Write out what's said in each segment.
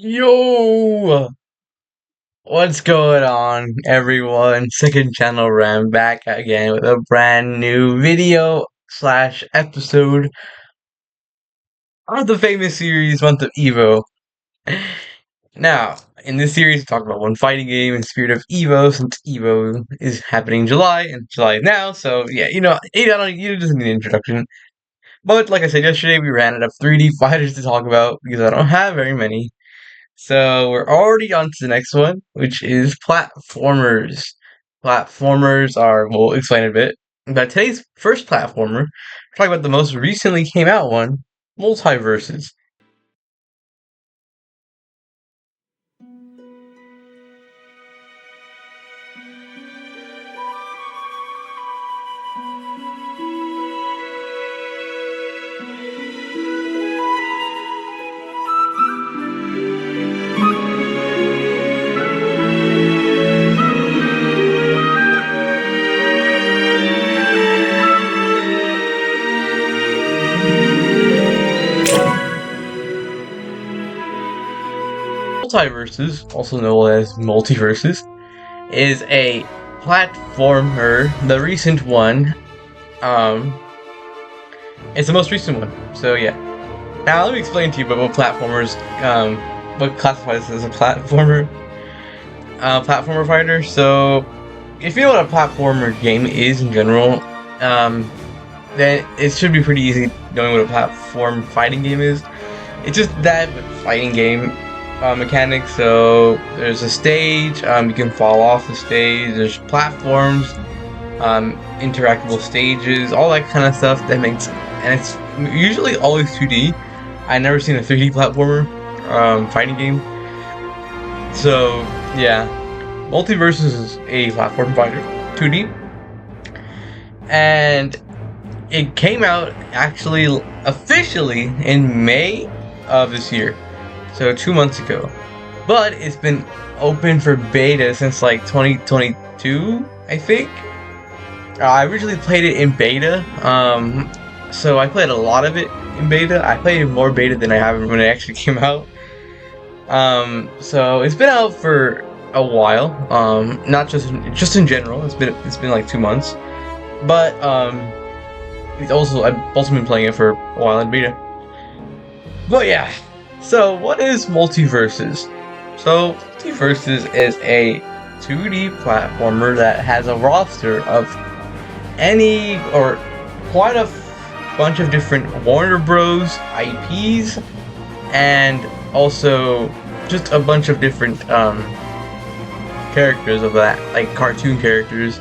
Yo, what's going on, everyone? Second Channel Ram back again with a brand new video slash episode of the famous series Month of EVO. Now, in this series, we talk about one fighting game in spirit of EVO, since EVO is happening in July, and July is now. So yeah, you just need an introduction. But like I said yesterday, we ran out of 3D fighters to talk about because I don't have very many. So we're already on to the next one, which is platformers. Platformers are, we'll explain a bit. But today's first platformer, we're talking about the most recently came out one, Multiversus. Multiversus, also known as Multiversus, is a platformer. The recent one, um, it's the most recent one. So yeah. Now let me explain to you about what platformers, what classifies as a platformer fighter. So if you know what a platformer game is in general, then it should be pretty easy knowing what a platform fighting game is. It's just that fighting game mechanics. So there's a stage, you can fall off the stage, there's platforms, interactable stages, all that kind of stuff and it's usually always 2D. I've never seen a 3D platformer fighting game. So yeah, Multiversus is a platform fighter, 2D, and it came out actually officially in May of this year, so 2 months ago. But it's been open for beta since like 2022, I think. I originally played it in beta, so I played a lot of it in beta. I played more beta than I have when it actually came out. So it's been out for a while. Not just in general. It's been like 2 months. But I've also been playing it for a while in beta. But yeah. So what is Multiversus? So Multiversus is a 2D platformer that has a roster of quite a bunch of different Warner Bros. IPs, and also just a bunch of different characters of that, like cartoon characters.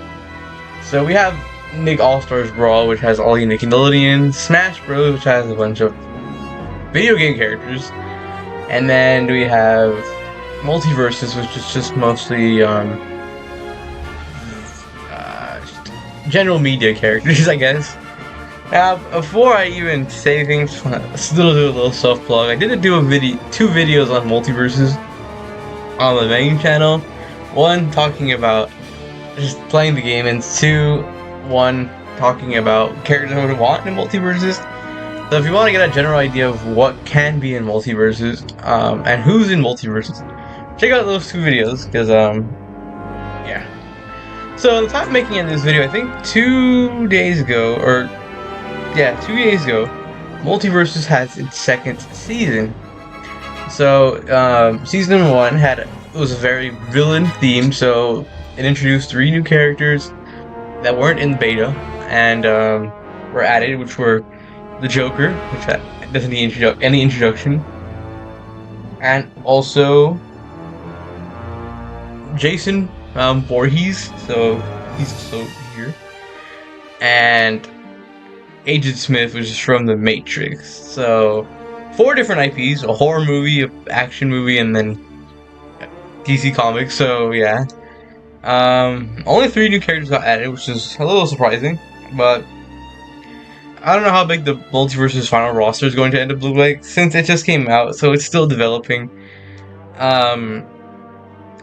So we have Nick All-Stars Brawl, which has all the Nickelodeon, Smash Bros, which has a bunch of video game characters, and then we have Multiversus, which is just mostly general media characters, I guess. Now, before I even say things, let's do a little self plug. I did do two videos on Multiversus on the main channel. One talking about just playing the game, and one talking about characters I would want in Multiversus. So if you want to get a general idea of what can be in Multiversus, and who's in Multiversus, check out those two videos, because yeah. So at the time of making this video, I think 2 days ago, 2 days ago, Multiversus has its second season. So season 1 was a very villain themed, so it introduced 3 new characters that weren't in beta and were added, which were the Joker, which doesn't need any introduction, and also Jason Voorhees, so he's also here, and Agent Smith, which is from The Matrix. So 4 different IPs: a horror movie, an action movie, and then DC Comics. So yeah, only 3 new characters got added, which is a little surprising, but I don't know how big the Multiversus final roster is going to end up looking like, since it just came out, so it's still developing.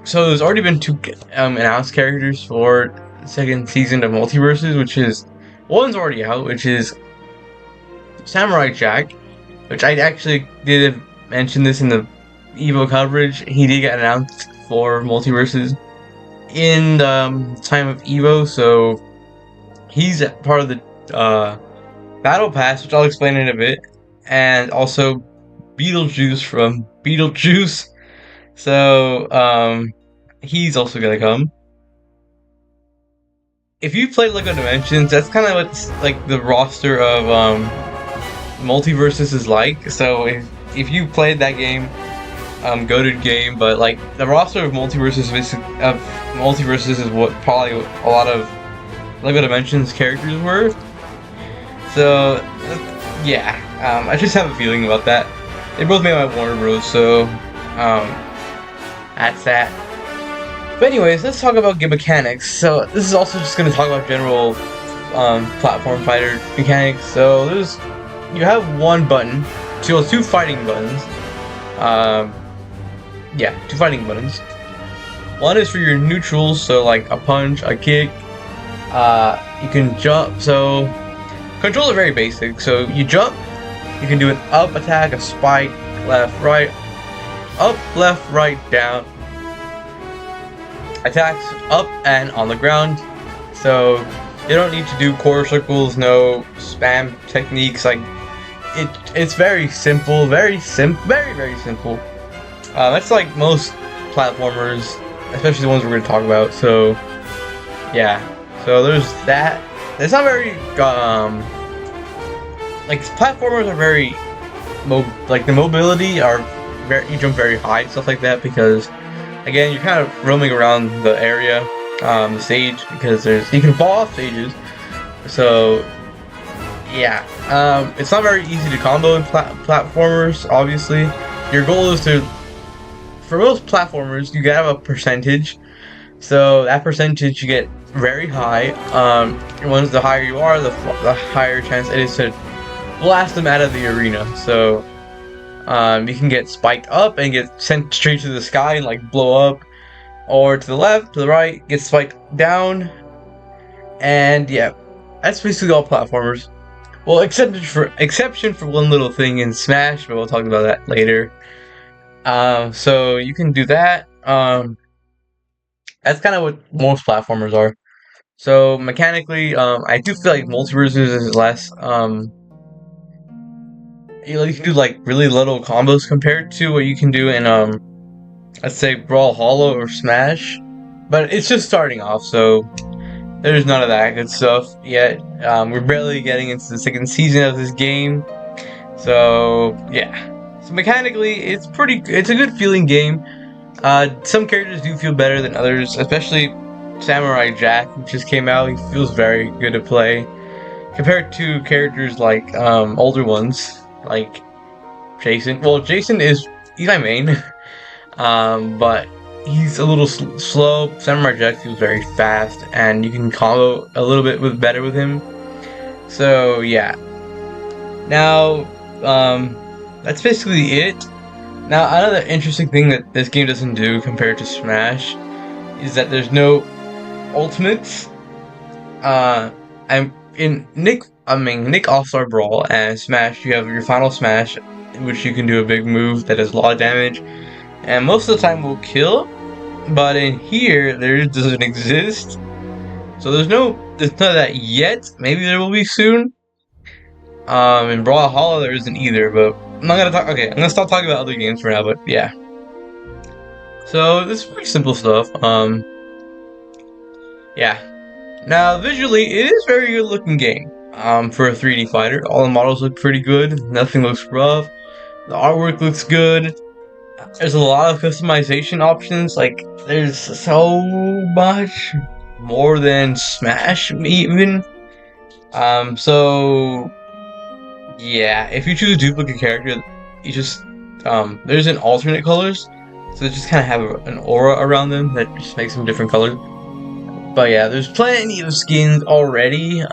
So there's already been 2 announced characters for the second season of Multiversus, which is, one's already out, which is Samurai Jack, which I actually did mention this in the EVO coverage. He did get announced for Multiversus in the time of EVO, so he's part of the Battle Pass, which I'll explain in a bit, and also Beetlejuice from Beetlejuice. So he's also gonna come. If you played Lego Dimensions, that's kind of what's like the roster of Multiversus is like. So if you played that game, goated game, but like the roster of Multiversus is what probably a lot of Lego Dimensions characters were. So yeah, I just have a feeling about that. They both made by Warner Bros. So that's that. But anyways, let's talk about game mechanics. So this is also just going to talk about general platform fighter mechanics. So you have one button, two fighting buttons. Yeah, two fighting buttons. One is for your neutrals, so like a punch, a kick. You can jump. So controls are very basic. So you jump. You can do an up attack, a spike, left, right, up, left, right, down. Attacks up and on the ground, so you don't need to do quarter circles, no spam techniques. Like it's very simple, very simple. That's like most platformers, especially the ones we're going to talk about. So yeah, so there's that. It's not very like platformers are very like the mobility are very, you jump very high and stuff like that, because again, you're kind of roaming around the area, the stage, because you can fall off stages. So yeah, it's not very easy to combo in platformers. Obviously, your goal is for most platformers, you gotta have a percentage. So that percentage you get very high. Once the higher you are, the higher chance it is to blast them out of the arena. So you can get spiked up and get sent straight to the sky and like blow up, or to the left, to the right, get spiked down. And yeah, that's basically all platformers. Well, exception for one little thing in Smash, but we'll talk about that later. So you can do that. That's kind of what most platformers are. So mechanically, I do feel like Multiversus is less you can do like really little combos compared to what you can do in let's say Brawl Hollow or Smash, but it's just starting off, so there's none of that good stuff yet. We're barely getting into the second season of this game, so yeah. So mechanically, it's a good feeling game. Some characters do feel better than others, especially Samurai Jack, which just came out. He feels very good to play compared to characters like older ones like Jason. Well, he's my main, but he's a little slow. Samurai Jack feels very fast, and you can combo a little bit better with him. So yeah. Now, that's basically it. Now, another interesting thing that this game doesn't do compared to Smash is that there's no ultimates. Nick All-Star Brawl and Smash, you have your final Smash, in which you can do a big move that does a lot of damage, and most of the time will kill. But in here, there doesn't exist. So there's none of that yet. Maybe there will be soon. In Brawl Hollow, there isn't either. But I'm not gonna talk. Okay, I'm gonna stop talking about other games for now. But yeah. So this is pretty simple stuff. Yeah. Now visually, it is a very good looking game. For a 3D fighter, all the models look pretty good. Nothing looks rough. The artwork looks good. There's a lot of customization options. Like, there's so much more than Smash, even. So yeah, if you choose a duplicate character, you just there's an alternate colors, so they just kind of have an aura around them that just makes them different colors. But yeah, there's plenty of skins already.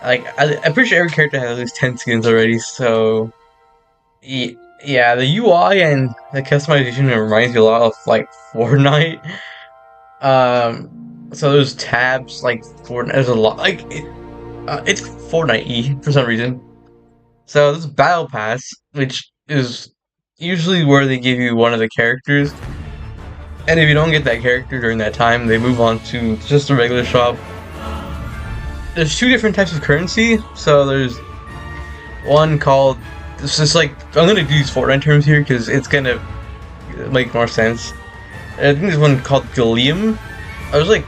Like, I'm pretty sure every character has at least 10 skins already, so yeah, the UI and the customization reminds me a lot of like Fortnite. So there's tabs like Fortnite. There's a lot like it's Fortnite-y for some reason. So this Battle Pass, which is usually where they give you one of the characters, and if you don't get that character during that time, they move on to just a regular shop. There's two different types of currency. So there's one called, this is like, I'm gonna use Fortnite terms here because it's gonna make more sense. I think there's one called Gallium. I was like,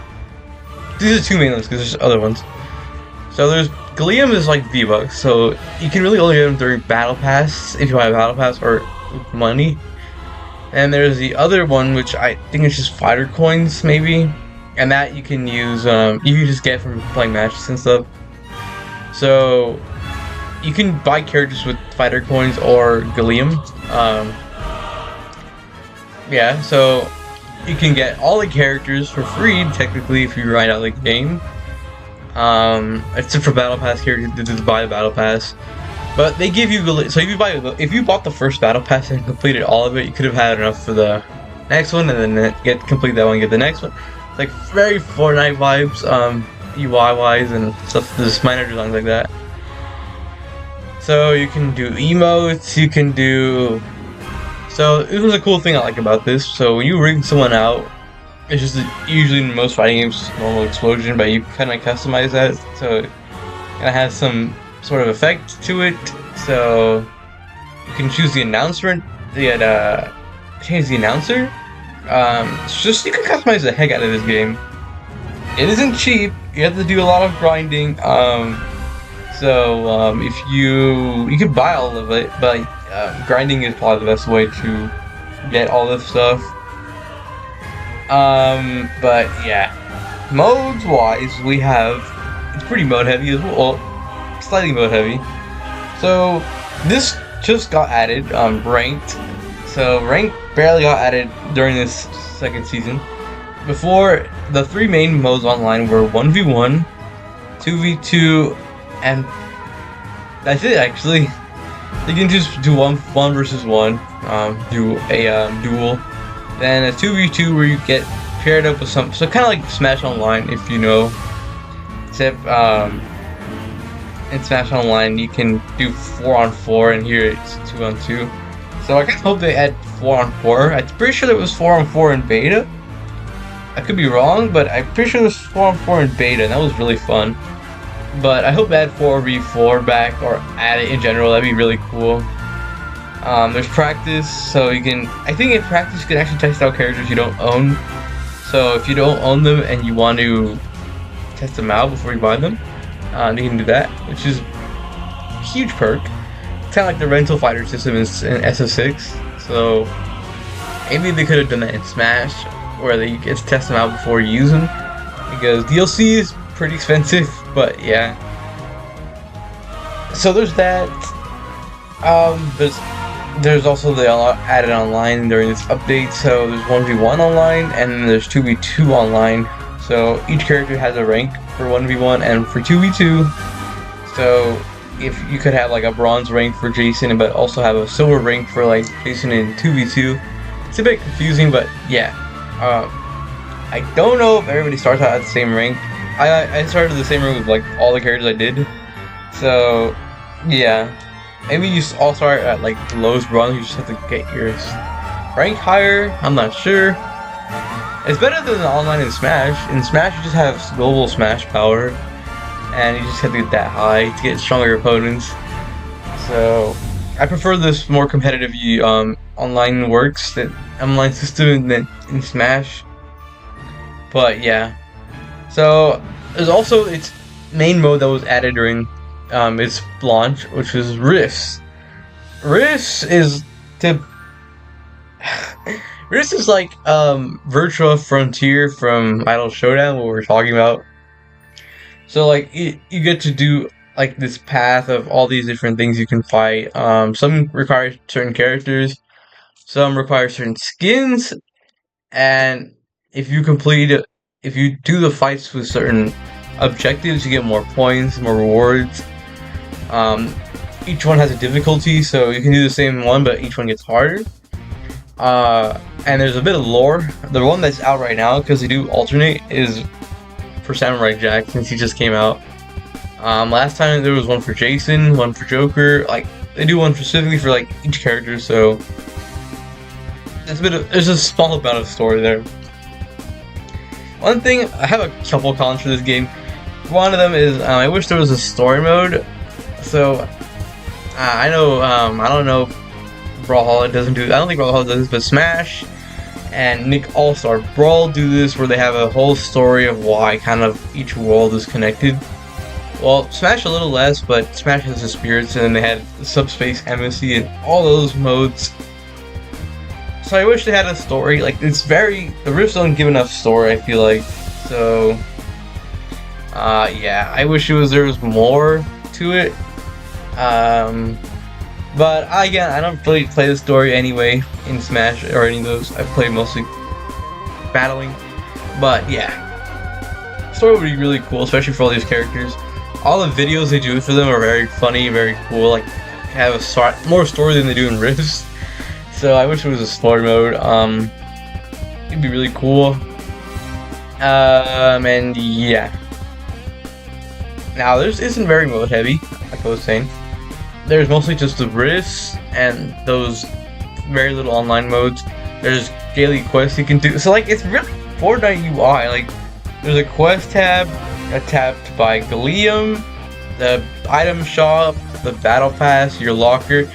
these are two main ones because there's other ones. So there's Gallium is like V-Bucks, so you can really only get them during Battle Pass if you buy a Battle Pass or money. And there's the other one, which I think is just fighter coins, maybe, and that you can use. You can just get from playing matches and stuff. So you can buy characters with fighter coins or Gallium. Yeah, so you can get all the characters for free, technically, if you grind out the game. Except for Battle Pass characters to buy the Battle Pass. But they give you, so if you bought the first Battle Pass and completed all of it, you could have had enough for the next one, and then complete that one, get the next one. It's like very Fortnite vibes, UI wise and stuff. There's minor designs like that. So you can do emotes, you can do. So it was a cool thing I like about this. So when you ring someone out, it's just usually in most fighting games normal explosion, but you kind of customize that so it kind of has some sort of effect to it. So you can choose the announcer, change the announcer. It's just, you can customize the heck out of this game. It isn't cheap. You have to do a lot of grinding. If you can buy all of it, but grinding is probably the best way to get all this stuff. But yeah, modes wise, we have, it's pretty mode heavy as well. Slightly mode heavy. So this just got added, ranked. So ranked barely got added during this second season. Before, the three main modes online were 1v1, 2v2, and that's it actually. You can just do one versus one, do a duel. Then a 2v2 where you get paired up with some, so kind of like Smash Online, if you know. Except in Smash Online you can do 4-on-4, and here it's 2-on-2. So I kind of hope they add 4-on-4. I'm pretty sure there was 4-on-4 in beta. I could be wrong, but I'm pretty sure there was 4-on-4 in beta, and that was really fun. But I hope they add 4v4 back, or add it in general. That'd be really cool. There's practice, so you can, I think in practice you can actually test out characters you don't own. So if you don't own them and you want to test them out before you buy them, you can do that, which is a huge perk. It's kind of like the rental fighter system in SF6. So maybe they could have done that in Smash, where they get to test them out before you use them, because DLC is pretty expensive. But yeah. So there's that. There's also the added online during this update. So there's 1v1 online, and then there's 2v2 online. So each character has a rank for 1v1 and for 2v2. So if you could have like a bronze rank for Jason, but also have a silver rank for like Jason in 2v2. It's a bit confusing, but yeah. I don't know if everybody starts out at the same rank. I started the same rank with like all the characters I did. So yeah. Maybe you all start at like the lowest bronze, you just have to get your rank higher, I'm not sure. It's better than the online in Smash. In Smash you just have global Smash power, and you just have to get that high to get stronger opponents. So I prefer this more competitive online works, that online system than in Smash. But yeah. So there's also its main mode that was added during its launch, which was Rifts. Rifts is Rifts is like Virtua Frontier from Idol Showdown, what we're talking about. So like you get to do like this path of all these different things you can fight. Some require certain characters, some require certain skins, and if you do the fights with certain objectives, you get more points, more rewards. Each one has a difficulty, so you can do the same one, but each one gets harder. And there's a bit of lore. The one that's out right now, because they do alternate, is for Samurai Jack, since he just came out. Last time there was one for Jason, one for Joker. Like, they do one specifically for like each character, so there's a small amount of story there. One thing, I have a couple cons for this game. One of them is I wish there was a story mode. So I know I don't know Brawlhalla doesn't do. I don't think Brawlhalla does this, but Smash and Nick All-Star Brawl do this, where they have a whole story of why kind of each world is connected. Well, Smash a little less, but Smash has the spirits, and they had Subspace Embassy and all those modes. So I wish they had a story. Like, the Rifts don't give enough story, I feel like. So yeah, I wish there was more to it. But again, I don't really play the story anyway in Smash or any of those. I play mostly battling. But yeah, the story would be really cool, especially for all these characters. All the videos they do for them are very funny, very cool. Like, have more story than they do in Rifts. So I wish it was a story mode. It'd be really cool. And yeah. Now this isn't very mode heavy, like I was saying. There's mostly just the Rifts and those very little online modes. There's daily quests you can do. So like, it's really Fortnite UI. Like, there's a quest tab, a tab to buy Gallium, the item shop, the battle pass, your locker.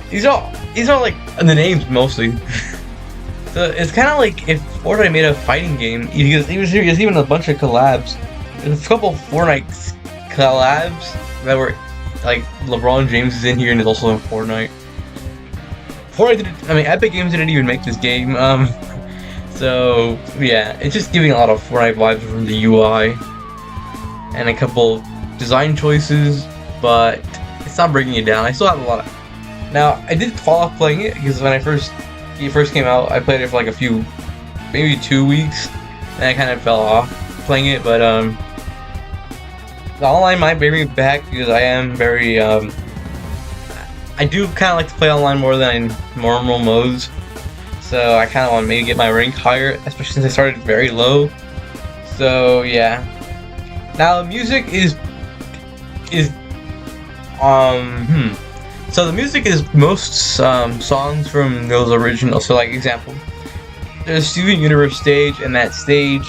These are like the names mostly. So it's kind of like if Fortnite made a fighting game, because there's even a bunch of collabs. There's a couple Fortnite collabs that were like LeBron James is in here and is also in Fortnite. Epic Games didn't even make this game. So yeah, it's just giving a lot of Fortnite vibes from the UI and a couple design choices, but it's not bringing it down. I still have a lot of. Now I did fall off playing it because when it first came out, I played it for like maybe 2 weeks, and I kind of fell off playing it. But the online might bring me back because I am very I do kind of like to play online more than normal modes, so I kind of want to maybe get my rank higher, especially since I started very low. So yeah. Now the music is so the music is most songs from those original. So like example, there's Steven Universe stage, and that stage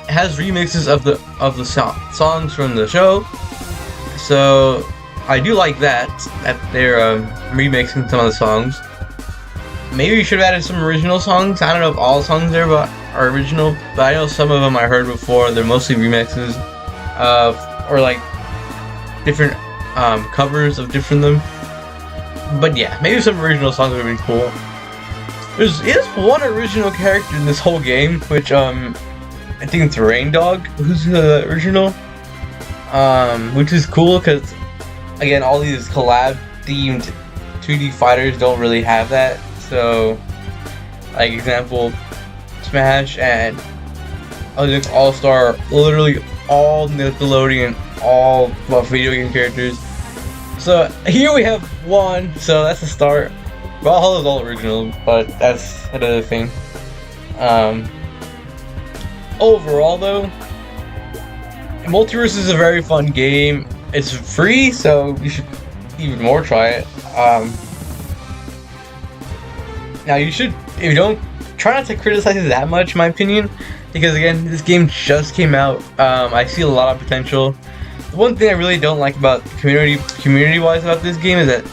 has remixes of the songs from the show. So I do like that they're remixing some of the songs. Maybe we should have added some original songs. I don't know if all songs there are original, but I know some of them I heard before. They're mostly remixes or like different covers of different them. But yeah, maybe some original songs would be cool. There is one original character in this whole game, which I think it's Rain Dog, who's the original. Which is cool because again, all these collab themed 2D fighters don't really have that. So like example, Smash and Olympic All-Star, literally all Nickelodeon, all video game characters. So here we have one, so that's the start. Brawlhalla is all original, but that's another thing. Overall though, Multiversus is a very fun game. It's free, so you should even more try it. Now you should, if you don't, try not to criticize it that much, in my opinion, because again, this game just came out. I see a lot of potential. The one thing I really don't like about community-wise about this game is that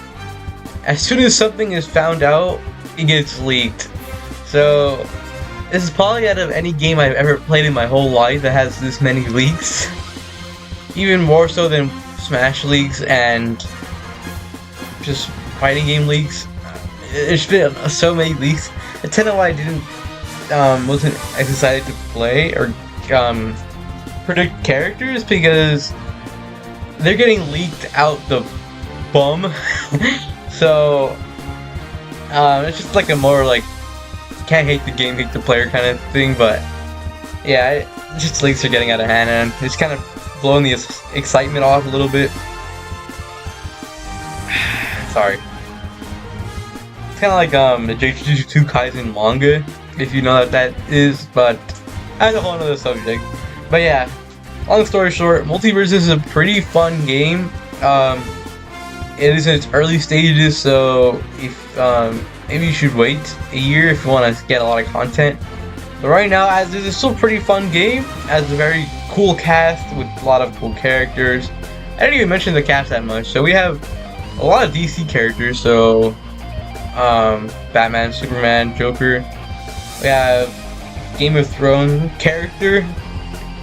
as soon as something is found out, it gets leaked. So this is probably out of any game I've ever played in my whole life that has this many leaks. Even more so than Smash leaks and just fighting game leaks. There's been so many leaks. That's kind of why I wasn't excited to play or predict characters, because they're getting leaked out the bum. So it's just like a more like can't hate the game, hate the player kind of thing. But yeah, just leaks are getting out of hand, and it's kind of blowing the excitement off a little bit. Sorry. It's kind of like the Jujutsu Kaisen manga, if you know what that is, but that's a whole other subject. But yeah, long story short, Multiversus is a pretty fun game. it is in its early stages, so if maybe you should wait a year if you want to get a lot of content. But right now, as it's still a pretty fun game, has a very cool cast with a lot of cool characters. I didn't even mention the cast that much. So we have a lot of DC characters. So Batman, Superman, Joker. We have Game of Thrones character,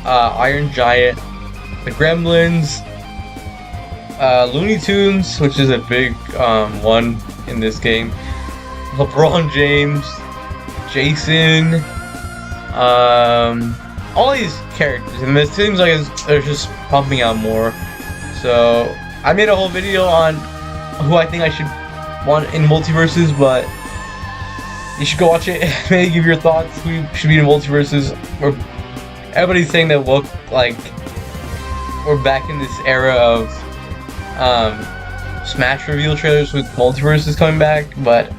Iron Giant, the Gremlins, Looney Tunes, which is a big one in this game. LeBron James, Jason, all these characters, and it seems like they're just pumping out more. So I made a whole video on who I think I should want in Multiversus, but you should go watch it. Maybe give your thoughts. Who should be in Multiversus? Or everybody's saying that like we're back in this era of Smash reveal trailers with Multiversus coming back, but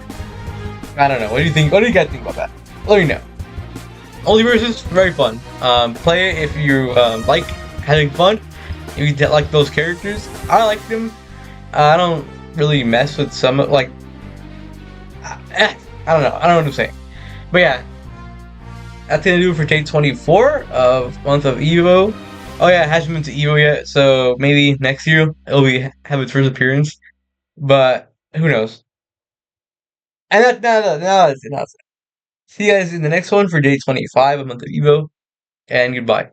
I don't know. What do you think? What do you guys think about that? Let me know. Multiversus, very fun. Play it if you like having fun. If you like those characters, I like them. I don't really mess with some like. I don't know. I don't know what I'm saying. But yeah, that's gonna do it for day 24 of month of EVO. Oh yeah, it hasn't been to EVO yet, so maybe next year it'll have its first appearance. But who knows? And that's it. See you guys in the next one for day 25 of month of EVO, and goodbye.